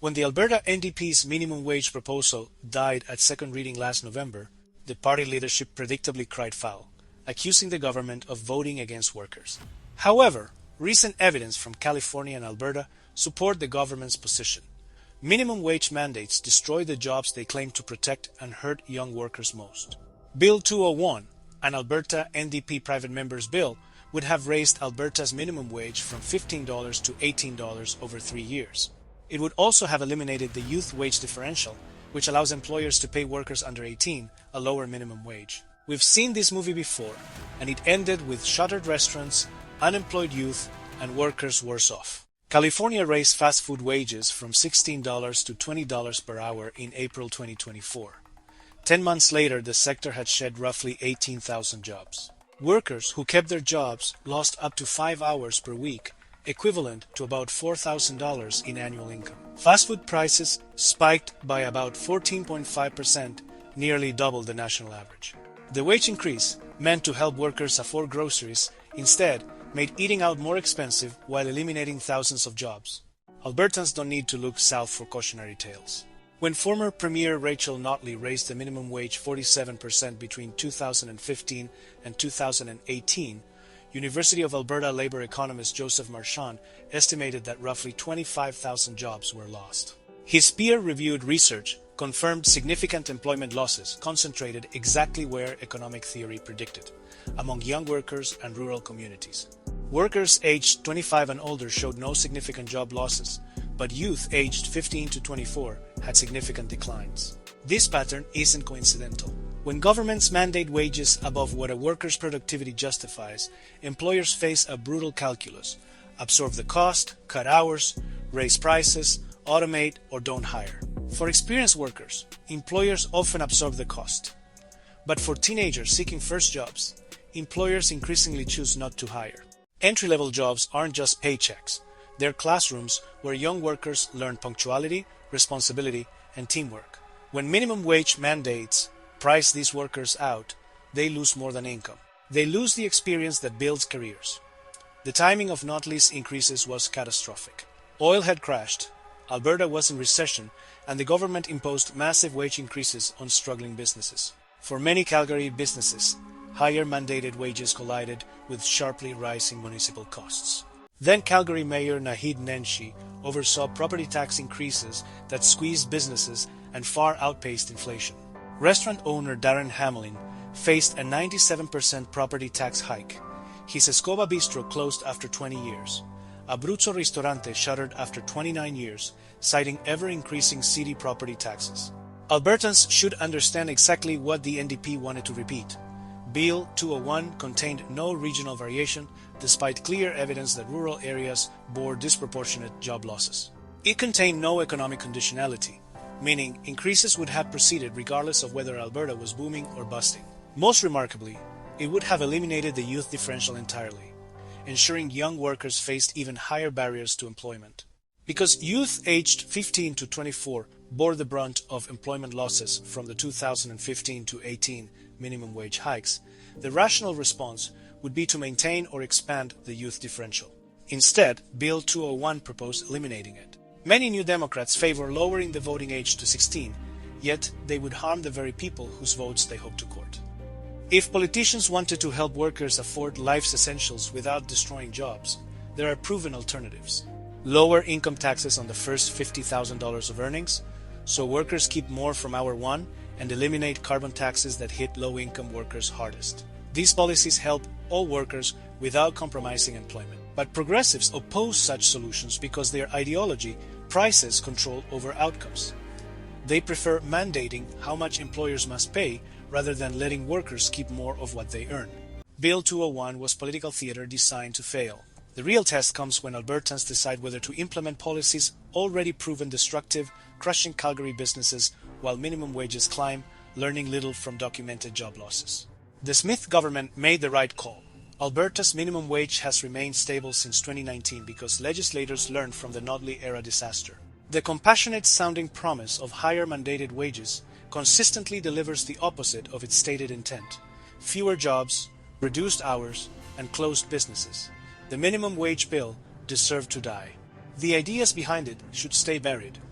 When the Alberta NDP's minimum wage proposal died at second reading last November, the party leadership predictably cried foul, accusing the government of voting against workers. However, recent evidence from California and Alberta support the government's position. Minimum wage mandates destroy the jobs they claim to protect and hurt young workers most. Bill 201, an Alberta NDP private member's bill, would have raised Alberta's minimum wage from $15 to $18 over 3 years. It would also have eliminated the youth wage differential, which allows employers to pay workers under 18 a lower minimum wage. We've seen this movie before, and it ended with shuttered restaurants, unemployed youth, and workers worse off. California raised fast food wages from $16 to $20 per hour in April 2024. 10 months later, the sector had shed roughly 18,000 jobs. Workers who kept their jobs lost up to 5 hours per week, equivalent to about $4,000 in annual income. Fast food prices spiked by about 14.5%, nearly double the national average. The wage increase, meant to help workers afford groceries, instead made eating out more expensive while eliminating thousands of jobs. Albertans don't need to look south for cautionary tales. When former Premier Rachel Notley raised the minimum wage 47% between 2015 and 2018, University of Alberta labor economist Joseph Marchand estimated that roughly 25,000 jobs were lost. His peer-reviewed research confirmed significant employment losses concentrated exactly where economic theory predicted, among young workers and rural communities. Workers aged 25 and older showed no significant job losses, but youth aged 15 to 24 had significant declines. This pattern isn't coincidental. When governments mandate wages above what a worker's productivity justifies, employers face a brutal calculus: absorb the cost, cut hours, raise prices, automate, or don't hire. For experienced workers, employers often absorb the cost. But for teenagers seeking first jobs, employers increasingly choose not to hire. Entry-level jobs aren't just paychecks. They're classrooms where young workers learn punctuality, responsibility, and teamwork. When minimum wage mandates price these workers out, they lose more than income. They lose the experience that builds careers. The timing of Notley's increases was catastrophic. Oil had crashed, Alberta was in recession, and the government imposed massive wage increases on struggling businesses. For many Calgary businesses, higher mandated wages collided with sharply rising municipal costs. Then Calgary Mayor Naheed Nenshi oversaw property tax increases that squeezed businesses and far outpaced inflation. Restaurant owner Darren Hamelin faced a 97% property tax hike. His Escoba Bistro closed after 20 years. Abruzzo Ristorante shuttered after 29 years, citing ever-increasing city property taxes. Albertans should understand exactly what the NDP wanted to repeat. Bill 201 contained no regional variation, despite clear evidence that rural areas bore disproportionate job losses. It contained no economic conditionality, meaning increases would have proceeded regardless of whether Alberta was booming or busting. Most remarkably, it would have eliminated the youth differential entirely, ensuring young workers faced even higher barriers to employment. Because youth aged 15 to 24 bore the brunt of employment losses from the 2015 to 18 minimum wage hikes, the rational response would be to maintain or expand the youth differential. Instead, Bill 201 proposed eliminating it. Many New Democrats favor lowering the voting age to 16, yet they would harm the very people whose votes they hope to court. If politicians wanted to help workers afford life's essentials without destroying jobs, there are proven alternatives. Lower income taxes on the first $50,000 of earnings, so workers keep more from hour one, and eliminate carbon taxes that hit low-income workers hardest. These policies help all workers without compromising employment. But progressives oppose such solutions because their ideology prices control over outcomes. They prefer mandating how much employers must pay rather than letting workers keep more of what they earn. Bill 201 was political theater designed to fail. The real test comes when Albertans decide whether to implement policies already proven destructive, crushing Calgary businesses while minimum wages climb, learning little from documented job losses. The Smith government made the right call. Alberta's minimum wage has remained stable since 2019 because legislators learned from the Notley-era disaster. The compassionate-sounding promise of higher mandated wages consistently delivers the opposite of its stated intent: fewer jobs, reduced hours, and closed businesses. The minimum wage bill deserved to die. The ideas behind it should stay buried.